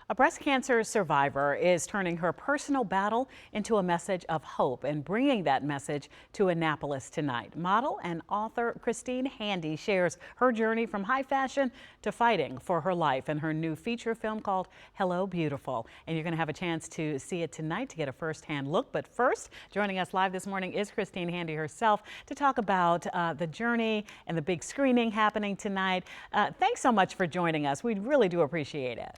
A breast cancer survivor is turning her personal battle into a message of hope and bringing that message to Annapolis tonight. Model and author Christine Handy shares her journey from high fashion to fighting for her life in her new feature film called Hello Beautiful. And you're going to have a chance to see it tonight to get a first-hand look. But first, joining us live this morning is Christine Handy herself to talk about the journey and the big screening happening tonight. Thanks so much for joining us. We really do appreciate it.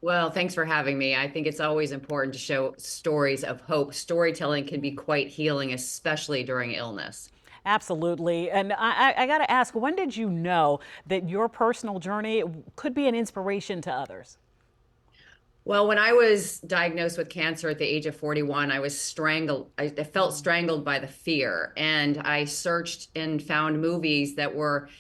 Well, thanks for having me. I think it's always important to show stories of hope. Storytelling can be quite healing, especially during illness. Absolutely. And I got to ask, when did you know that your personal journey could be an inspiration to others? Well, when I was diagnosed with cancer at the age of 41, I was strangled. I felt strangled by the fear. And I searched and found movies that were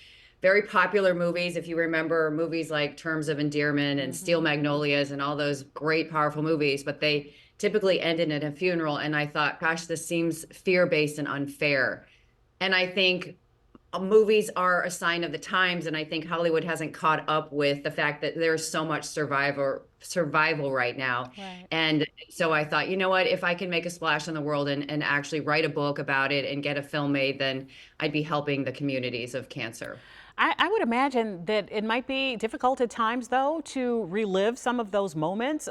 very popular movies. If you remember movies like Terms of Endearment and Steel Magnolias and all those great, powerful movies, but they typically ended at a funeral. And I thought, gosh, this seems fear-based and unfair. And I think movies are a sign of the times, and I think Hollywood hasn't caught up with the fact that there's so much survival right now. Right. And so I thought, you know what, if I can make a splash in the world and actually write a book about it and get a film made, then I'd be helping the communities of cancer. I would imagine that it might be difficult at times, though, to relive some of those moments.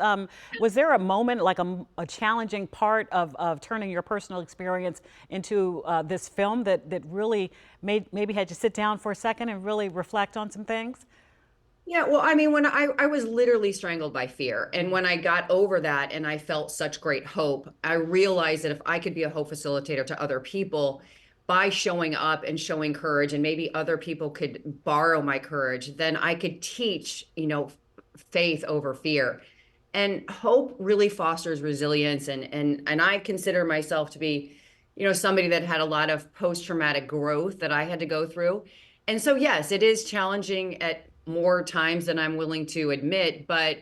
Was there a moment, like a challenging part of turning your personal experience into this film that really maybe had you sit down for a second and really reflect on some things? Yeah, well, I mean, when I was literally strangled by fear. And when I got over that and I felt such great hope, I realized that if I could be a hope facilitator to other people by showing up and showing courage, and maybe other people could borrow my courage, then I could teach, faith over fear. And hope really fosters resilience. And I consider myself to be, somebody that had a lot of post-traumatic growth that I had to go through. And so, yes, it is challenging at more times than I'm willing to admit, but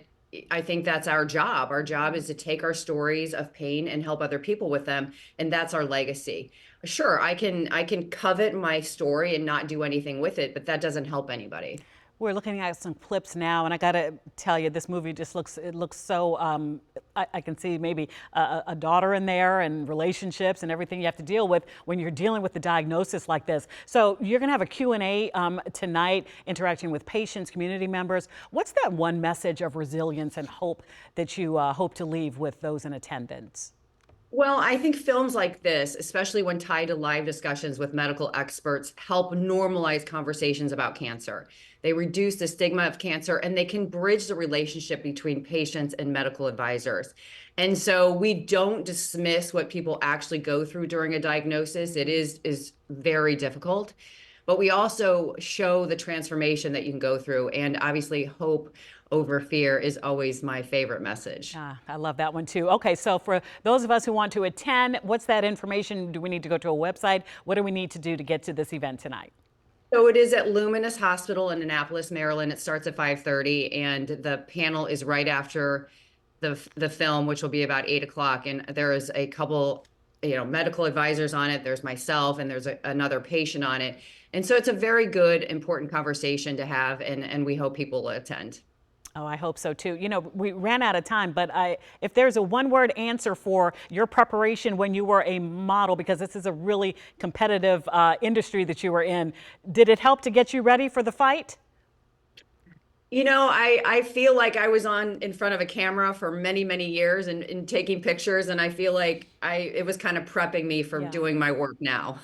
I think that's our job. Our job is to take our stories of pain and help other people with them, and that's our legacy. Sure, I can covet my story and not do anything with it, but that doesn't help anybody. We're looking at some clips now, and I got to tell you, this movie just looks so. I can see maybe a daughter in there and relationships and everything you have to deal with when you're dealing with the diagnosis like this. So you're going to have a Q&A tonight, interacting with patients, community members. What's that one message of resilience and hope that you hope to leave with those in attendance? Well, I think films like this, especially when tied to live discussions with medical experts, help normalize conversations about cancer. They reduce the stigma of cancer, and they can bridge the relationship between patients and medical advisors. And so we don't dismiss what people actually go through during a diagnosis. It is very difficult. But we also show the transformation that you can go through. And obviously, hope over fear is always my favorite message. I love that one too. Okay, so for those of us who want to attend, what's that information? Do we need to go to a website? What do we need to do to get to this event tonight? So it is at Luminous Hospital in Annapolis, Maryland. It starts at 5:30, and the panel is right after the film, which will be about 8 o'clock. And there is a couple, medical advisors on it. There's myself, and there's another patient on it. And so it's a very good, important conversation to have, and we hope people will attend. Oh, I hope so too. We ran out of time, but if there's a one-word answer for your preparation when you were a model, because this is a really competitive industry that you were in, did it help to get you ready for the fight? I feel like I was in front of a camera for many, many years and taking pictures, and I feel like it was kind of prepping me for Yeah. doing my work now.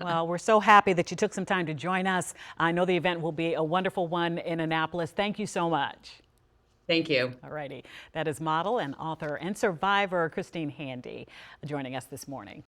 Well, we're so happy that you took some time to join us. I know the event will be a wonderful one in Annapolis. Thank you so much. Thank you. All righty. That is model and author and survivor Christine Handy joining us this morning.